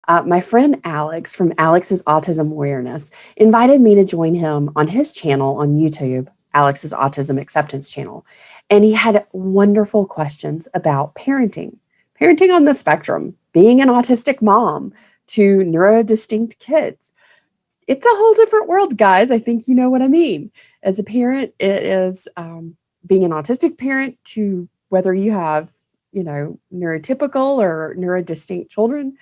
My friend Alex from Alex's Autism Awareness invited me to join him on his channel on YouTube, Alex's Autism Acceptance Channel. And he had wonderful questions about parenting on the spectrum, being an autistic mom to NeuroDistinct kids. It's a whole different world, guys. I think you know what I mean. As a parent, it is being an autistic parent to whether you have, neurotypical or neurodistinct children,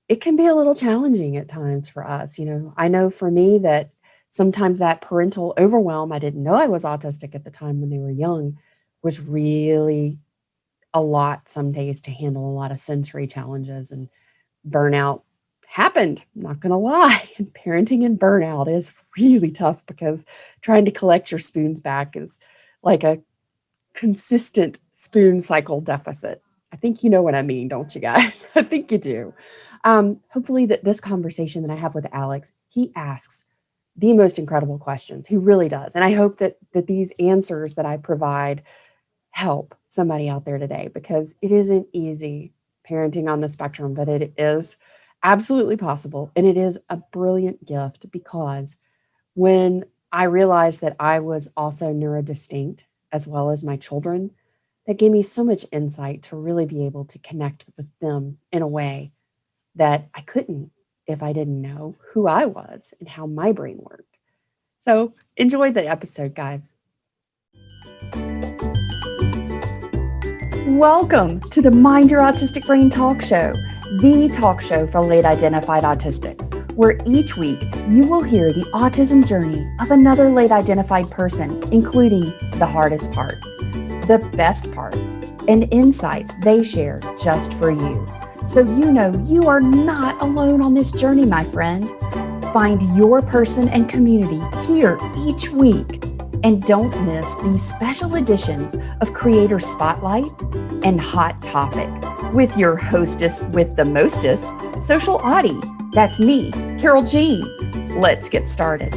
it can be a little challenging at times for us. I know for me that sometimes that parental overwhelm, I didn't know I was autistic at the time when they were young, was really a lot some days to handle a lot of sensory challenges, and burnout happened. I'm not going to lie. And parenting and burnout is really tough because trying to collect your spoons back is like a consistent spoon cycle deficit. I think you know what I mean, don't you guys? I think you do. Hopefully that this conversation that I have with Alex, he asks the most incredible questions. He really does. And I hope that these answers that I provide help somebody out there today, because it isn't easy parenting on the spectrum, but it is absolutely possible. And it is a brilliant gift because when I realized that I was also neurodistinct as well as my children, that gave me so much insight to really be able to connect with them in a way that I couldn't if I didn't know who I was and how my brain worked. So enjoy the episode, guys. Welcome to the Mind Your Autistic Brain talk show, the talk show for late identified autistics, where each week you will hear the autism journey of another late identified person, including the hardest part, the best part, and insights they share just for you. So you know you are not alone on this journey, my friend. Find your person and community here each week. And don't miss these special editions of Creator Spotlight and Hot Topic with your hostess with the mostest, Social Autie. That's me, Carole Jean. Let's get started.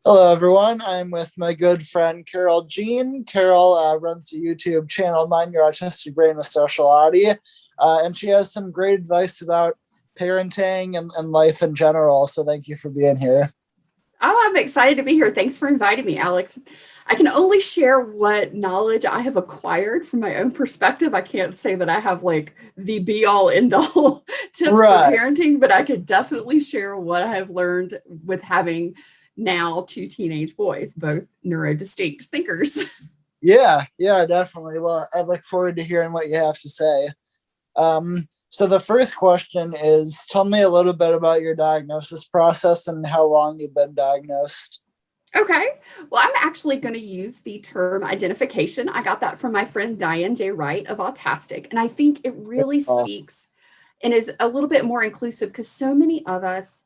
Hello, everyone. I'm with my good friend, Carole Jean. Carole runs the YouTube channel, Mind Your Autistic Brain with Social Autie, and she has some great advice about parenting and life in general. So thank you for being here. Oh, I'm excited to be here. Thanks for inviting me, Alex. I can only share what knowledge I have acquired from my own perspective. I can't say that I have like the be all end all tips for parenting, but I could definitely share what I have learned with having now two teenage boys, both neurodistinct thinkers. Yeah, definitely. Well, I look forward to hearing what you have to say. So the first question is, tell me a little bit about your diagnosis process and how long you've been diagnosed. Okay. Well, I'm actually going to use the term identification. I got that from my friend Diane J. Wright of Autistic. And I think it really speaks and is a little bit more inclusive because so many of us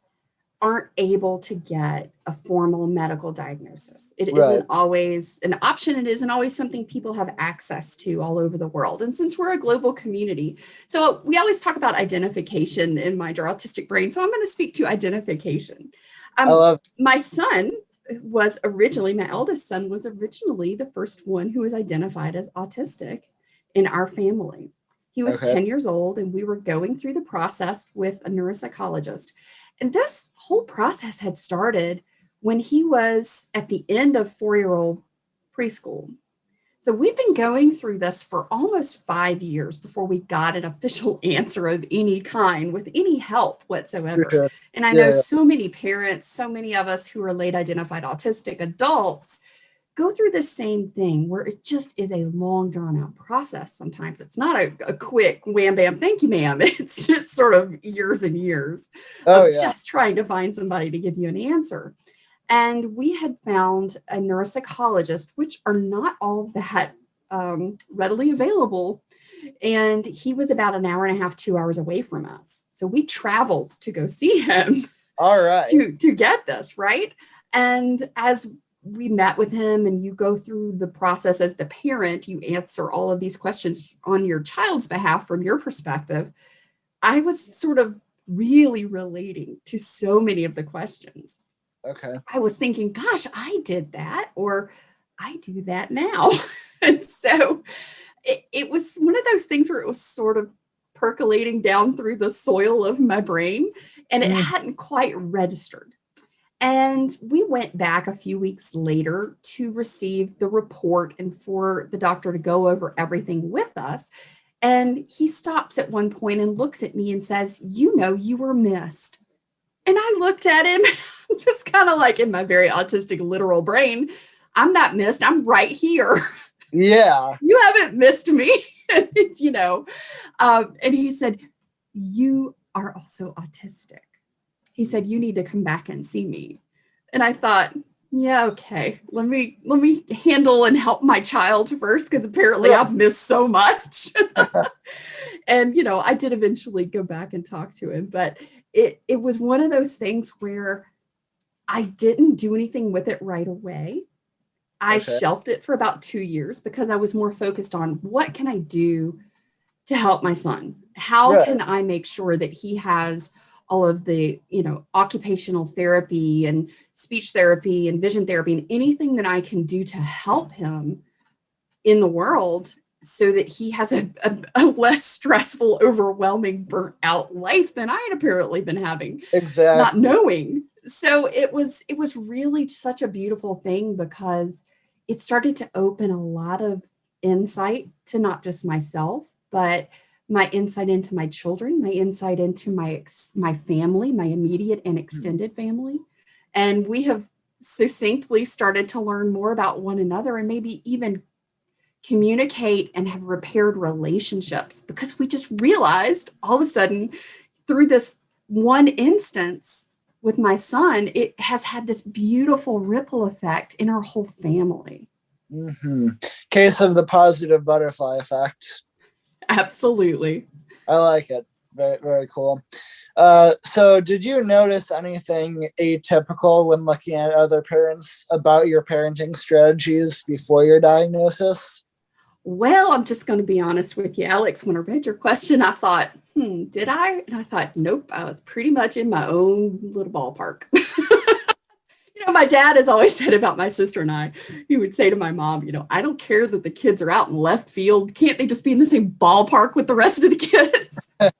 aren't able to get a formal medical diagnosis. It isn't always an option. It isn't always something people have access to all over the world. And since we're a global community, so we always talk about identification in Mind Your Autistic Brain. So I'm going to speak to identification. My son was originally, my eldest son was originally the first one who was identified as autistic in our family. He was 10 years old and we were going through the process with a neuropsychologist. And this whole process had started when he was at the end of 4-year-old preschool. So we've been going through this for almost 5 years before we got an official answer of any kind with any help whatsoever. And I know so many parents, so many of us who are late identified autistic adults go through the same thing where it just is a long drawn out process. Sometimes it's not a quick wham, bam, thank you, ma'am. It's just sort of years and years of just trying to find somebody to give you an answer. And we had found a neuropsychologist, which are not all that readily available. And he was about an hour and a half, 2 hours away from us. So we traveled to go see him. All right. To get this, right? And as we met with him and you go through the process as the parent, you answer all of these questions on your child's behalf from your perspective. I was sort of really relating to so many of the questions. Okay. I was thinking, gosh, I did that, or I do that now. And so it was one of those things where it was sort of percolating down through the soil of my brain, and it hadn't quite registered. And we went back a few weeks later to receive the report and for the doctor to go over everything with us. And he stops at one point and looks at me and says, "You know, you were missed." And I looked at him, just kind of like in my very autistic literal brain, "I'm not missed. I'm right here." Yeah. "You haven't missed me." you know, and he said, "You are also autistic." He said, "You need to come back and see me." And I thought, yeah, okay, let me handle and help my child first, because apparently I've missed so much. And, I did eventually go back and talk to him, but it was one of those things where I didn't do anything with it right away. I shelved it for about 2 years because I was more focused on what can I do to help my son? How can I make sure that he has all of the, occupational therapy and speech therapy and vision therapy and anything that I can do to help him in the world so that he has a less stressful, overwhelming, burnt out life than I had apparently been having. Exactly. Not knowing. So it was really such a beautiful thing because it started to open a lot of insight to not just myself, but my insight into my children, my insight into my family, my immediate and extended family. And we have succinctly started to learn more about one another and maybe even communicate and have repaired relationships because we just realized all of a sudden through this one instance with my son, it has had this beautiful ripple effect in our whole family. Case of the positive butterfly effect. Absolutely. I like it. Very, very cool. So did you notice anything atypical when looking at other parents about your parenting strategies before your diagnosis? Well, I'm just going to be honest with you, Alex. When I read your question, I thought, did I? And I thought, nope, I was pretty much in my own little ballpark. My dad has always said about my sister and I, he would say to my mom, "I don't care that the kids are out in left field. Can't they just be in the same ballpark with the rest of the kids?" And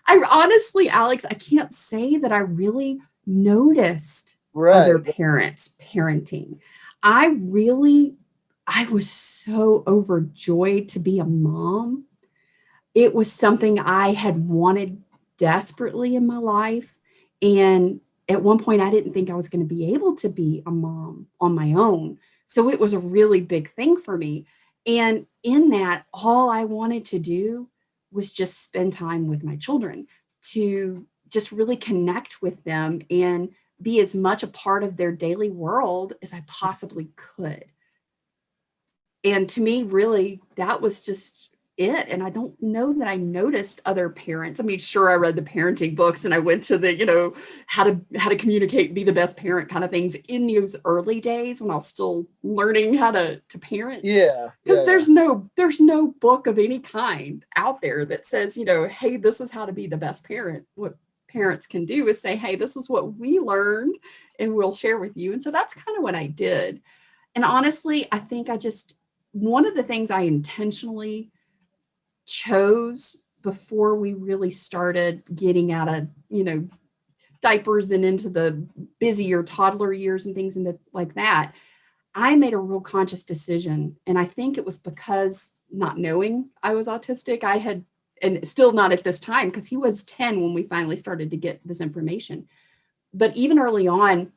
I honestly, Alex, I can't say that I really noticed other parents parenting. I was so overjoyed to be a mom. It was something I had wanted desperately in my life. And at one point, I didn't think I was going to be able to be a mom on my own. So it was a really big thing for me. And in that, all I wanted to do was just spend time with my children, to just really connect with them and be as much a part of their daily world as I possibly could. And to me, really, that was just it. And I don't know that I noticed other parents. I mean, sure, I read the parenting books and I went to the, how to communicate, be the best parent kind of things in those early days when I was still learning how to parent. Yeah. Because there's no book of any kind out there that says, hey, this is how to be the best parent. What parents can do is say, hey, this is what we learned and we'll share with you. And so that's kind of what I did. And honestly, I think one of the things I intentionally chose before we really started getting out of, diapers and into the busier toddler years and things like that, I made a real conscious decision. And I think it was because not knowing I was autistic, I had, and still not at this time, because he was 10 when we finally started to get this information. But even early on,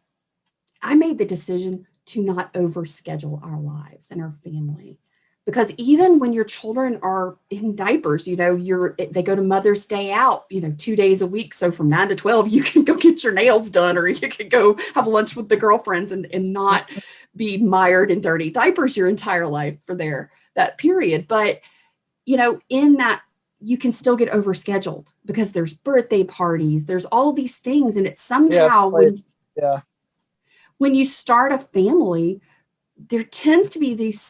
I made the decision to not overschedule our lives and our family. Because even when your children are in diapers, they go to Mother's Day out, 2 days a week. So from 9 to 12, you can go get your nails done, or you can go have lunch with the girlfriends and not be mired in dirty diapers your entire life for that period. But, in that, you can still get overscheduled because there's birthday parties, there's all these things. And it's somehow when you start a family, there tends to be these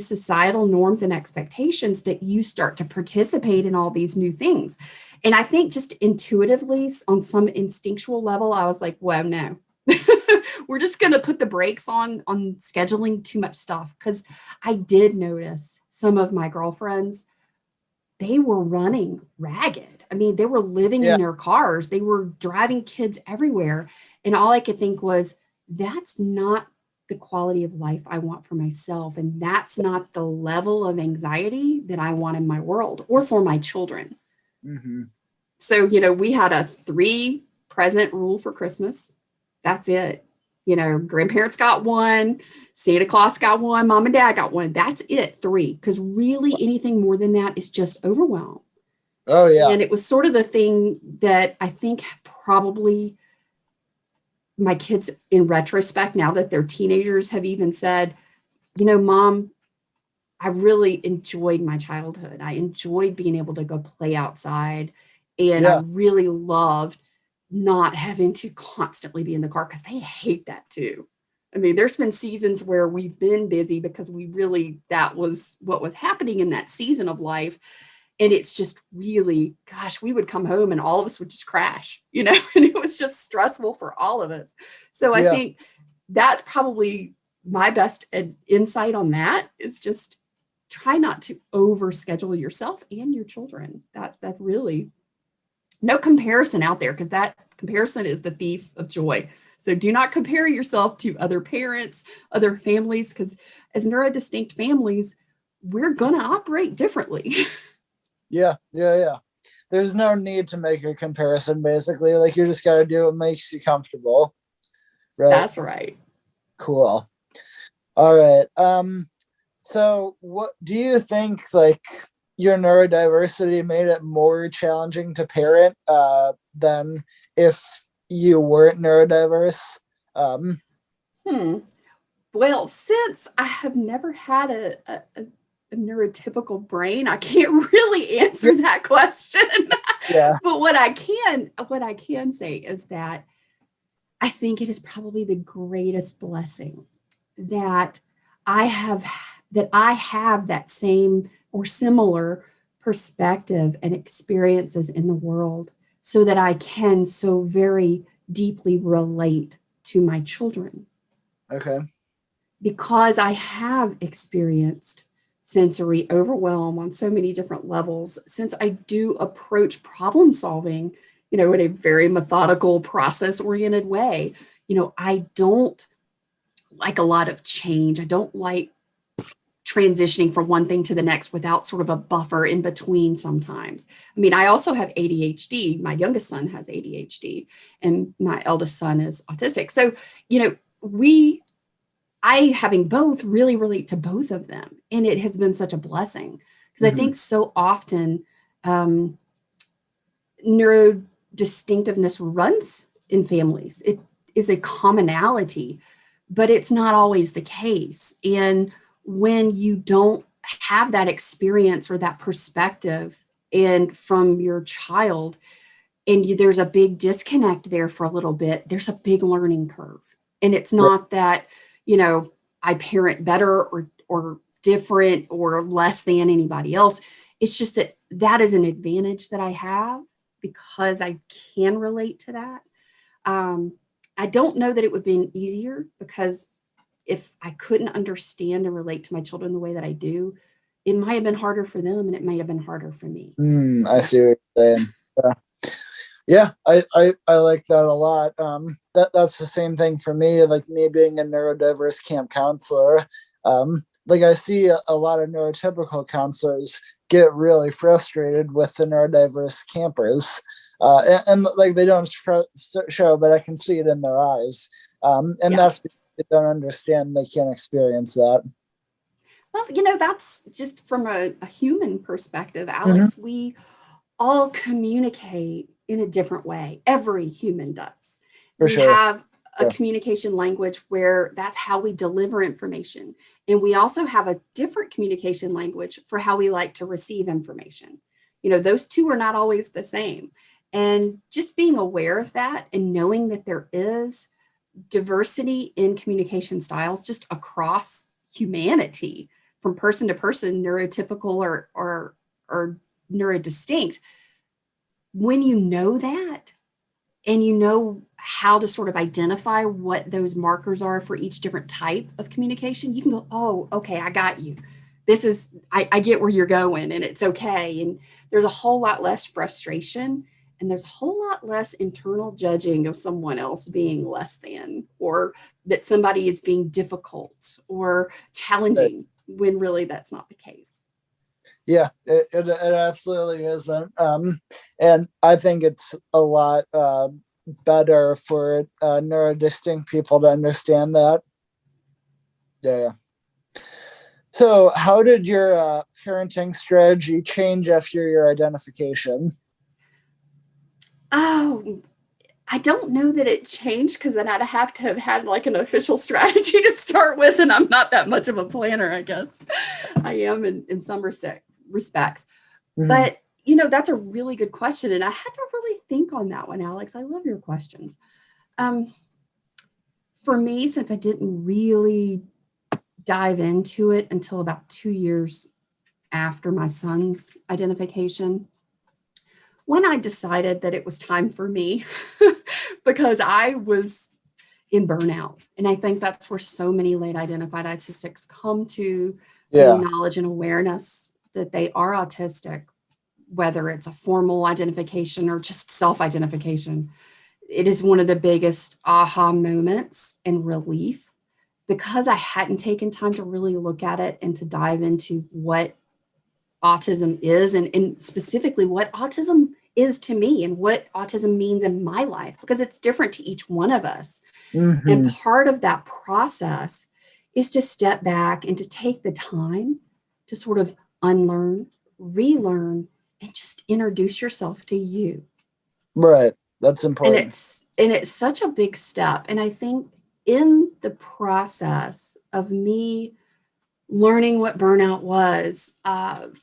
societal norms and expectations that you start to participate in all these new things. And I think just intuitively, on some instinctual level, I was like, well, no, we're just going to put the brakes on scheduling too much stuff. Because I did notice some of my girlfriends, they were running ragged. I mean, they were living Yeah. in their cars. They were driving kids everywhere. And all I could think was, that's not the quality of life I want for myself. And that's not the level of anxiety that I want in my world or for my children. Mm-hmm. So, you know, we had a 3 present rule for Christmas. That's it. You know, grandparents got 1, Santa Claus got 1, mom and dad got 1. That's it, 3. Because really anything more than that is just overwhelm. Oh, yeah. And it was sort of the thing that I think probably my kids, in retrospect, now that they're teenagers, have even said, you know, Mom, I really enjoyed my childhood. I enjoyed being able to go play outside. And I Yeah. really loved not having to constantly be in the car, because they hate that too. I mean, there's been seasons where we've been busy because that was what was happening in that season of life. And it's just really, gosh, we would come home and all of us would just crash, you know, and it was just stressful for all of us. So I Yeah. think that's probably my best insight on that, is just try not to overschedule yourself and your children. That really, no comparison out there, because that comparison is the thief of joy. So do not compare yourself to other parents, other families, because as NeuroDistinct families, we're going to operate differently. Yeah. There's no need to make a comparison, basically. Like, you just got to do what makes you comfortable. Right. That's right. Cool. All right. So what do you think, like, your neurodiversity made it more challenging to parent than if you weren't neurodiverse? Well, since I have never had a neurotypical brain, I can't really answer that question. Yeah. But what I can say is that I think it is probably the greatest blessing that I have that same or similar perspective and experiences in the world, so that I can so very deeply relate to my children. Okay. Because I have experienced sensory overwhelm on so many different levels, since I do approach problem solving, you know, in a very methodical, process oriented way. You know, I don't like a lot of change. I don't like transitioning from one thing to the next without sort of a buffer in between sometimes. I mean, I also have ADHD. My youngest son has ADHD and my eldest son is autistic. So, you know, I, having both, really relate to both of them. And it has been such a blessing, because I think so often neurodistinctiveness runs in families. It is a commonality, but it's not always the case. And when you don't have that experience or that perspective and from your child, and there's a big disconnect there for a little bit, there's a big learning curve. And it's not that, you know, I parent better or different or less than anybody else. It's just that is an advantage that I have, because I can relate to that. I don't know that it would have been easier, because if I couldn't understand and relate to my children the way that I do, it might have been harder for them and it might have been harder for me. I see what you're saying. Yeah, I like that a lot. That's the same thing for me. Like, me being a neurodiverse camp counselor, like, I see a lot of neurotypical counselors get really frustrated with the neurodiverse campers, and like, they don't show, but I can see it in their eyes. And that's because they don't understand, they can't experience that. Well, you know, that's just from a human perspective, Alex. We all communicate in a different way. Every human does. We have a communication language where that's how we deliver information. And we also have a different communication language for how we like to receive information. You know, those two are not always the same. And just being aware of that and knowing that there is diversity in communication styles just across humanity, from person to person, neurotypical or neurodistinct. When you know that, and you know how to sort of identify what those markers are for each different type of communication, you can go, oh, okay, I got you. I get where you're going and it's okay. And there's a whole lot less frustration and there's a whole lot less internal judging of someone else being less than, or that somebody is being difficult or challenging, when really that's not the case. Yeah, it absolutely isn't. And I think it's a lot better for NeuroDistinct people to understand that. Yeah. So how did your parenting strategy change after your identification? Oh, I don't know that it changed, because then I'd have to have had like an official strategy to start with. And I'm not that much of a planner, I guess. I am in some respects. Mhm. But, that's a really good question. And I had to really think on that one, Alex. I love your questions. For me, since I didn't really dive into it until about 2 years after my son's identification, when I decided that it was time for me, because I was in burnout. And I think that's where so many late identified autistics come to the knowledge and awareness that they are autistic, whether it's a formal identification or just self-identification. It is one of the biggest aha moments and relief, because I hadn't taken time to really look at it and to dive into what autism is, and specifically what autism is to me and what autism means in my life, because it's different to each one of us. Mm-hmm. And part of that process is to step back and to take the time to sort of unlearn, relearn, and just introduce yourself to you. Right. That's important. And it's such a big step. And I think in the process of me learning what burnout was,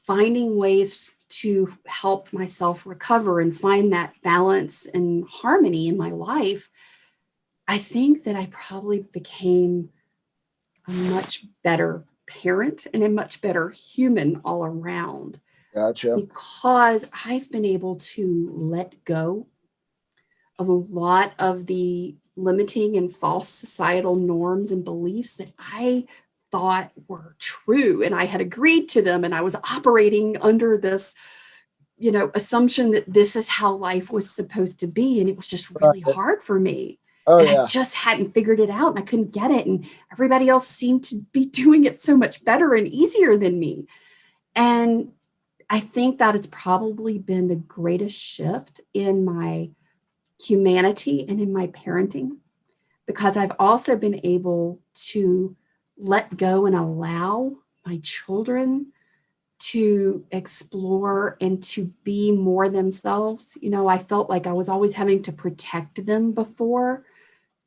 finding ways to help myself recover and find that balance and harmony in my life, I think that I probably became a much better parent and a much better human all around. Gotcha. Because I've been able to let go of a lot of the limiting and false societal norms and beliefs that I thought were true. And I had agreed to them, and I was operating under this, assumption that this is how life was supposed to be. And it was just really hard for me. Oh, and yeah. I just hadn't figured it out, and I couldn't get it. And everybody else seemed to be doing it so much better and easier than me. And I think that has probably been the greatest shift in my humanity and in my parenting, because I've also been able to let go and allow my children to explore and to be more themselves. I felt like I was always having to protect them before,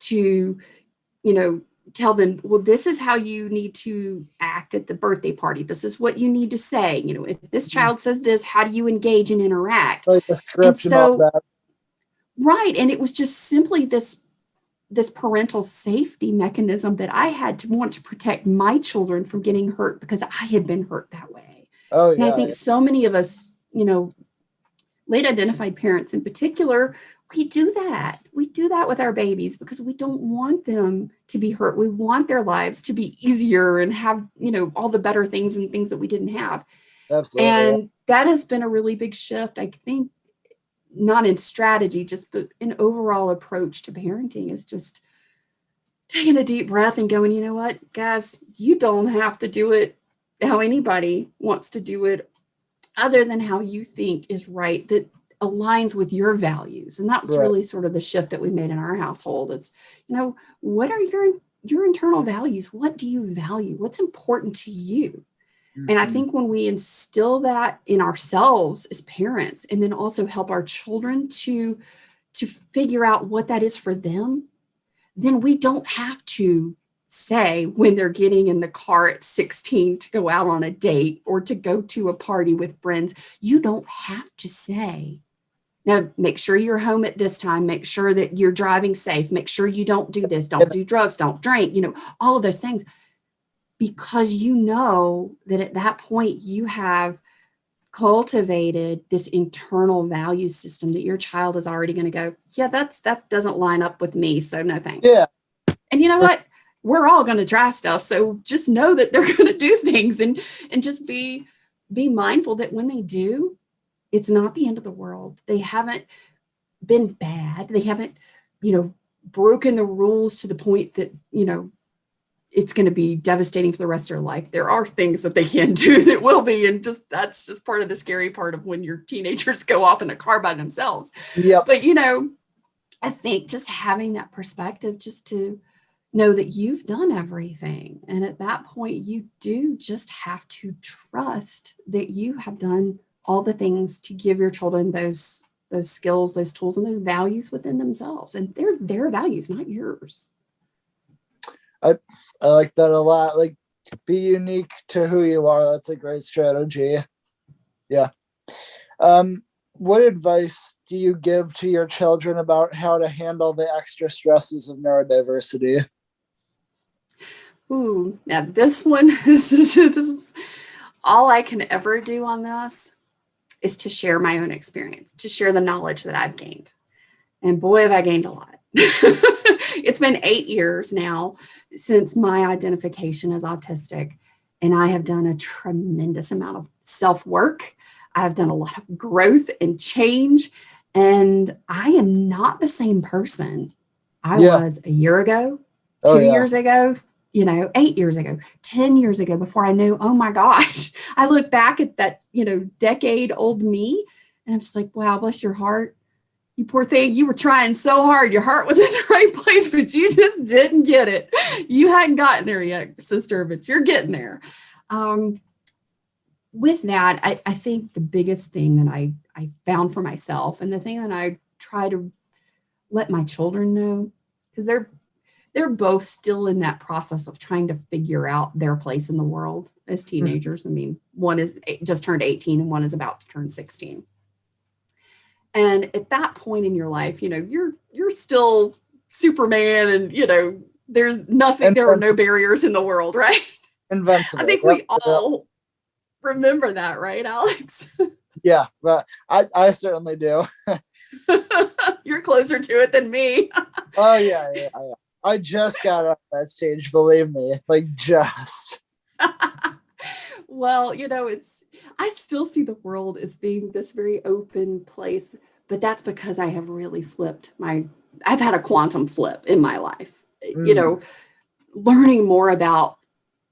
to, tell them, well, this is how you need to act at the birthday party. This is what you need to say. If this child says this, how do you engage and interact? Like the script and all that. Right. And it was just simply this parental safety mechanism that I had to want to protect my children from getting hurt, because I had been hurt that way. Oh, and yeah. I think so many of us, late identified parents in particular, we do that. We do that with our babies because we don't want them to be hurt. We want their lives to be easier and have, all the better things and things that we didn't have. Absolutely. And that has been a really big shift, I think, not in strategy, just but an overall approach to parenting, is just taking a deep breath and going, you know what, guys, you don't have to do it how anybody wants to do it, other than how you think is right, that aligns with your values. And that was really sort of the shift that we made in our household. It's, what are your internal values? What do you value? What's important to you? And I think when we instill that in ourselves as parents, and then also help our children to figure out what that is for them, then we don't have to say, when they're getting in the car at 16 to go out on a date or to go to a party with friends, you don't have to say, now, make sure you're home at this time, make sure that you're driving safe, make sure you don't do this, don't do drugs, don't drink, all of those things. Because that at that point you have cultivated this internal value system that your child is already going to go, yeah, that doesn't line up with me, so no thanks. Yeah. And you know what? we're all going to try stuff. So just know that they're going to do things, and just be mindful that when they do, it's not the end of the world. They haven't been bad. They haven't, broken the rules to the point that, it's going to be devastating for the rest of their life. There are things that they can do that will be, and that's just part of the scary part of when your teenagers go off in a car by themselves. Yep. But, I think just having that perspective, just to know that you've done everything. And at that point, you do just have to trust that you have done all the things to give your children those skills, those tools, and those values within themselves. And they're their values, not yours. I like that a lot. Like, be unique to who you are. That's a great strategy. Yeah. What advice do you give to your children about how to handle the extra stresses of neurodiversity? Ooh, now this one, this is all I can ever do on this is to share my own experience, to share the knowledge that I've gained. And boy, have I gained a lot. It's been 8 years now since my identification as autistic, and I have done a tremendous amount of self-work. I've done a lot of growth and change, and I am not the same person I was a year ago, 2 years ago, 8 years ago, 10 years ago, before I knew, oh my gosh. I look back at that, decade old me, and I'm just like, wow, bless your heart. You poor thing, you were trying so hard. Your heart was in the right place, but you just didn't get it. You hadn't gotten there yet, sister, but you're getting there. With that, I think the biggest thing that I found for myself, and the thing that I try to let my children know, because they're both still in that process of trying to figure out their place in the world as teenagers. I mean, one is just turned 18 and one is about to turn 16. And at that point in your life, you're still Superman, and there's nothing, there are no barriers in the world, right? Invincible. I think we all remember that, right, Alex? Yeah, but I certainly do. You're closer to it than me. Oh yeah. I just got off that stage, believe me, like just. Well, I still see the world as being this very open place, but that's because I have really I've had a quantum flip in my life, learning more about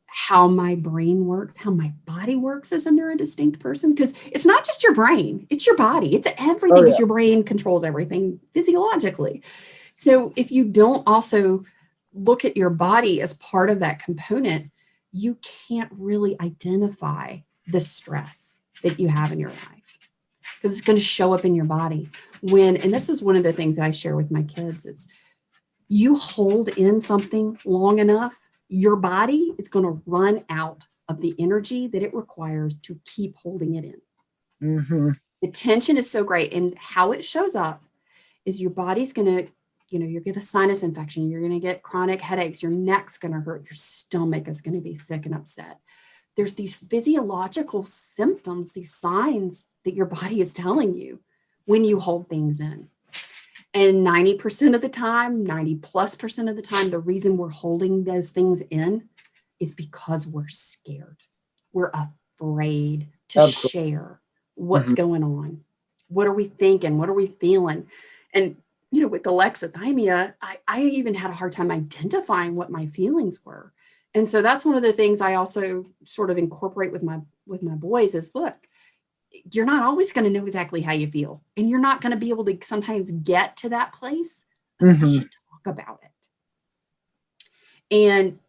how my brain works, how my body works as a neurodistinct person, because it's not just your brain, it's your body. It's everything, because your brain controls everything physiologically. So if you don't also look at your body as part of that component, you can't really identify the stress that you have in your life, because it's going to show up in your body and this is one of the things that I share with my kids. It's you hold in something long enough, your body is going to run out of the energy that it requires to keep holding it in. Mm-hmm. The tension is so great, and how it shows up is your body's going to, you're going to sinus infection, you're going to get chronic headaches, your neck's going to hurt, your stomach is going to be sick and upset. There's these physiological symptoms, these signs that your body is telling you when you hold things in. And 90% of the time, 90+% of the time, the reason we're holding those things in is because we're scared. We're afraid to share what's going on. What are we thinking? What are we feeling? And, with alexithymia, I even had a hard time identifying what my feelings were. And so that's one of the things I also sort of incorporate with my boys is, look, you're not always going to know exactly how you feel, and you're not going to be able to sometimes get to that place unless you talk about it. And,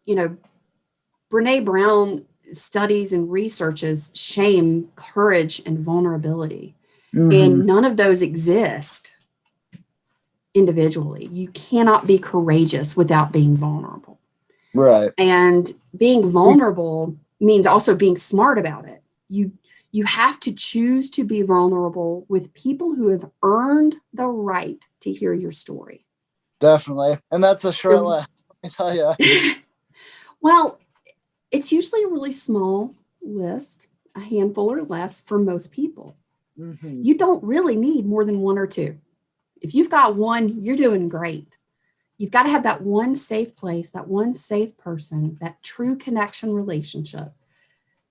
Brene Brown studies and researches shame, courage, and vulnerability. And none of those exist individually. You cannot be courageous without being vulnerable. Right. And being vulnerable means also being smart about it. You have to choose to be vulnerable with people who have earned the right to hear your story. Definitely. And that's a short list, let me tell you. Well, it's usually a really small list, a handful or less for most people. You don't really need more than one or two. If you've got one, you're doing great. you've got to have that one safe place, that one safe person, that true connection relationship,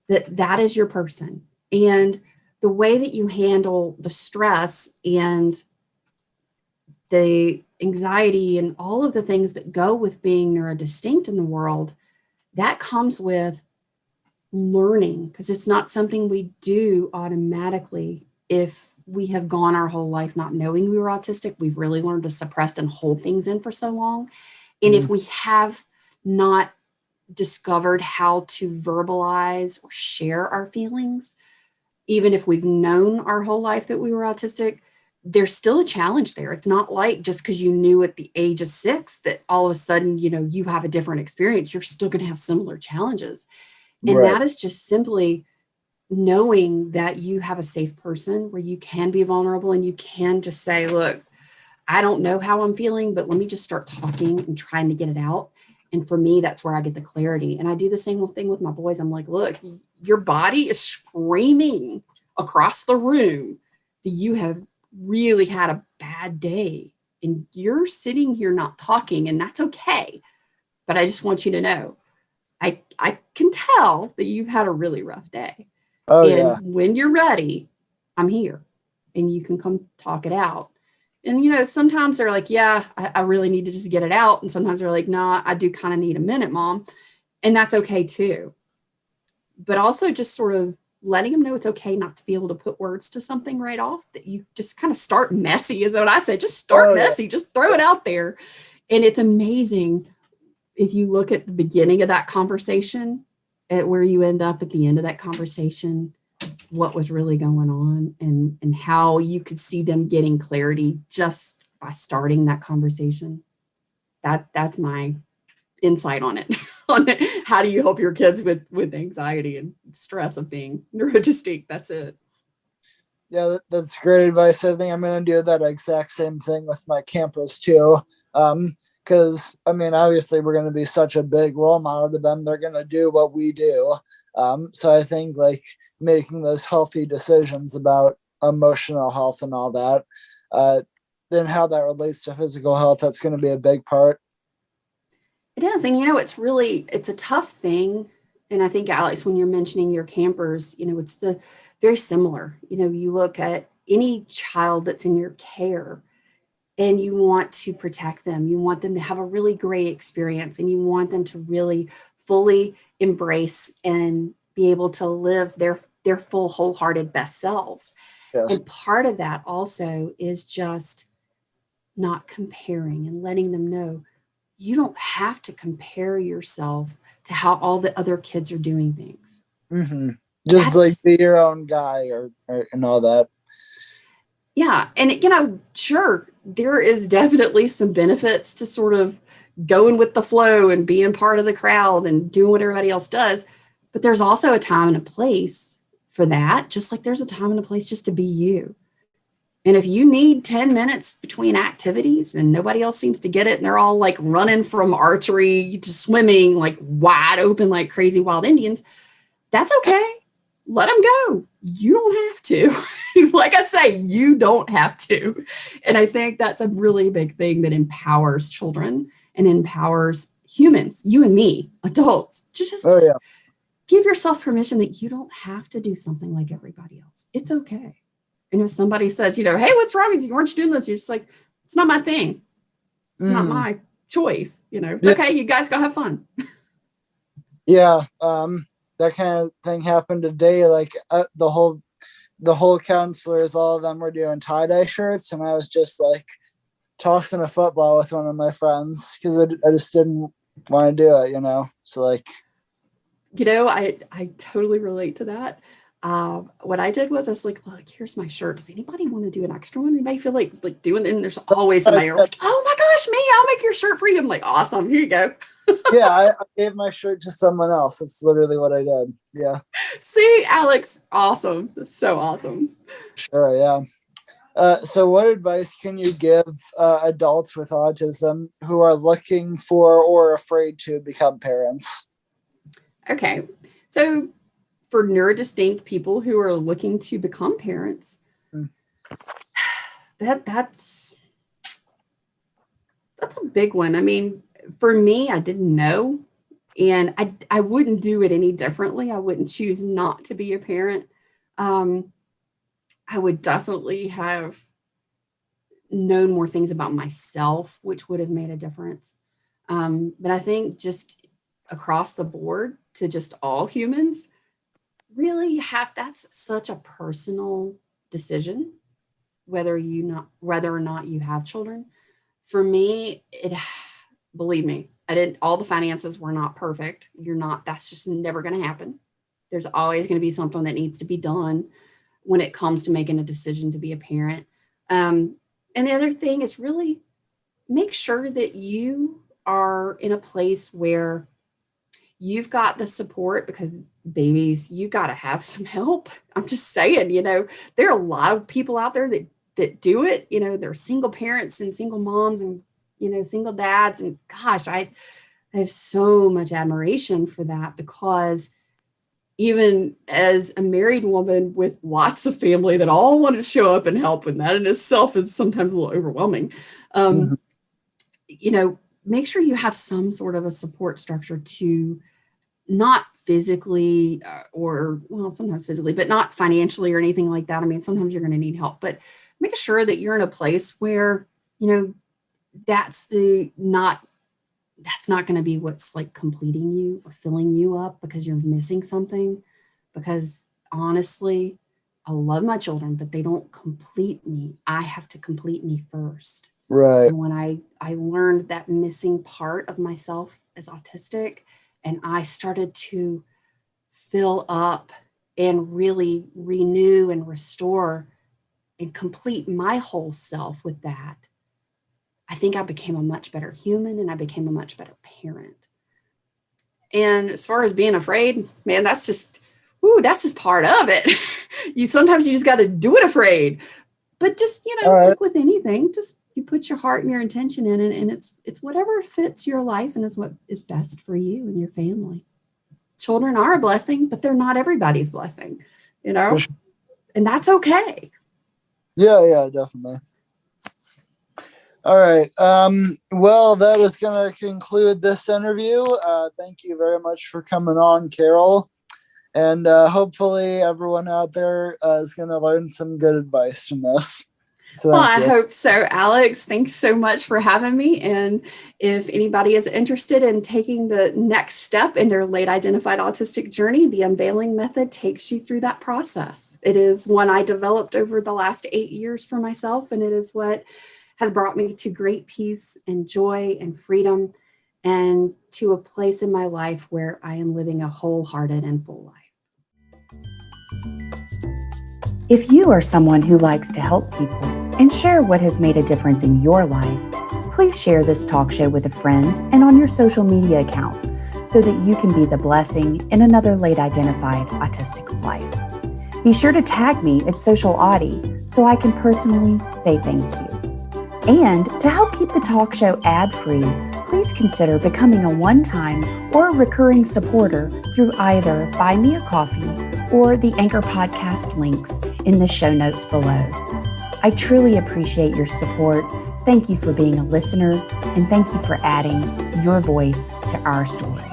that is your person. And the way that you handle the stress and the anxiety and all of the things that go with being neurodistinct in the world, that comes with learning, because it's not something we do automatically. If we have gone our whole life not knowing we were autistic, we've really learned to suppress and hold things in for so long. And if we have not discovered how to verbalize or share our feelings, even if we've known our whole life that we were autistic, there's still a challenge there. It's not like just because you knew at the age of 6 that all of a sudden, you have a different experience. You're still going to have similar challenges. And that is just simply knowing that you have a safe person where you can be vulnerable and you can just say, look, I don't know how I'm feeling, but let me just start talking and trying to get it out. And for me, that's where I get the clarity. And I do the same thing with my boys. I'm like, look, your body is screaming across the room that you have really had a bad day. And you're sitting here not talking, and that's okay. But I just want you to know, I can tell that you've had a really rough day. When you're ready, I'm here and you can come talk it out. And, sometimes they're like, yeah, I really need to just get it out. And sometimes they're like, nah, I do kind of need a minute, Mom. And that's okay too. But also just sort of letting them know it's okay not to be able to put words to something right off, that you just kind of start messy is what I say. Just start messy, just throw it out there. And it's amazing if you look at the beginning of that conversation at where you end up at the end of that conversation, what was really going on and how you could see them getting clarity just by starting that conversation. That's my insight on it. How do you help your kids with anxiety and stress of being neurodistinct? That's it. Yeah, that's great advice. I think I'm going to do that exact same thing with my campers too. Because obviously we're going to be such a big role model to them. They're going to do what we do. So I think like making those healthy decisions about emotional health and all that, then how that relates to physical health, that's going to be a big part. It is. And, it's a tough thing. And I think, Alex, when you're mentioning your campers, it's very similar. You look at any child that's in your care and you want to protect them. You want them to have a really great experience and you want them to really fully embrace and be able to live their full, wholehearted best selves. Yes. And part of that also is just not comparing and letting them know you don't have to compare yourself to how all the other kids are doing things. Mm-hmm. Just like be your own guy or and all that. Yeah. And, sure, there is definitely some benefits to sort of going with the flow and being part of the crowd and doing what everybody else does. But there's also a time and a place for that, just like there's a time and a place just to be you. And if you need 10 minutes between activities and nobody else seems to get it, and they're all like running from archery to swimming, like wide open, like crazy wild Indians, that's okay. Let them go. You don't have to. Like I say, you don't have to. And I think that's a really big thing that empowers children and empowers humans, you and me, adults, to just give yourself permission that you don't have to do something like everybody else. It's okay. And if somebody says, hey, what's wrong with you? Aren't you doing this? You're just like, it's not my thing. It's not my choice. Okay, you guys go have fun. Yeah. That kind of thing happened today. Like the whole counselors, all of them were doing tie-dye shirts. And I was just like tossing a football with one of my friends because I just didn't want to do it, So like, I totally relate to that. What I did was I was like, look, here's my shirt. Does anybody want to do an extra one? Anybody feel like doing it? And there's always somebody like, oh my gosh, me, I'll make your shirt for you. I'm like, awesome. Here you go. Yeah, I gave my shirt to someone else. That's literally what I did. Yeah. See, Alex, awesome. That's so awesome. Sure, yeah. So what advice can you give adults with autism who are looking for or afraid to become parents? Okay. So for neurodistinct people who are looking to become parents, that's That's a big one. I mean, for me, I didn't know, and I wouldn't do it any differently. I wouldn't choose not to be a parent. I would definitely have known more things about myself, which would have made a difference. But I think just across the board to just all humans, really that's such a personal decision, whether or not you have children. For me, believe me, all the finances were not perfect. That's just never going to happen. There's always going to be something that needs to be done when it comes to making a decision to be a parent. And the other thing is really make sure that you are in a place where you've got the support, because babies, you got to have some help. I'm just saying, there are a lot of people out there that do it. They're single parents and single moms and, single dads. And gosh, I have so much admiration for that, because even as a married woman with lots of family that all want to show up and help, and that in itself is sometimes a little overwhelming. Make sure you have some sort of a support structure to not physically sometimes physically, but not financially or anything like that. I mean, sometimes you're going to need help, but make sure that you're in a place where, that's not going to be what's like completing you or filling you up because you're missing something. Because honestly, I love my children, but they don't complete me. I have to complete me first. Right. And when I learned that missing part of myself as autistic, and I started to fill up and really renew and restore and complete my whole self with that, I think I became a much better human, and I became a much better parent. And as far as being afraid, man, that's just part of it. Sometimes you just got to do it afraid. But just, like with anything, just you put your heart and your intention in it, and it's whatever fits your life and is what is best for you and your family. Children are a blessing, but they're not everybody's blessing, and that's okay. Yeah, definitely. All right. Well, that is going to conclude this interview. Thank you very much for coming on, Carole. And hopefully everyone out there is going to learn some good advice from this. So I hope so, Alex. Thanks so much for having me. And if anybody is interested in taking the next step in their late identified autistic journey, the unveiling method takes you through that process. It is one I developed over the last 8 years for myself, and it is what has brought me to great peace and joy and freedom, and to a place in my life where I am living a wholehearted and full life. If you are someone who likes to help people and share what has made a difference in your life, please share this talk show with a friend and on your social media accounts so that you can be the blessing in another late identified autistic's life. Be sure to tag me at Social Autie so I can personally say thank you. And to help keep the talk show ad-free, please consider becoming a one-time or recurring supporter through either Buy Me a Coffee or the Anchor podcast links in the show notes below. I truly appreciate your support. Thank you for being a listener, and thank you for adding your voice to our story.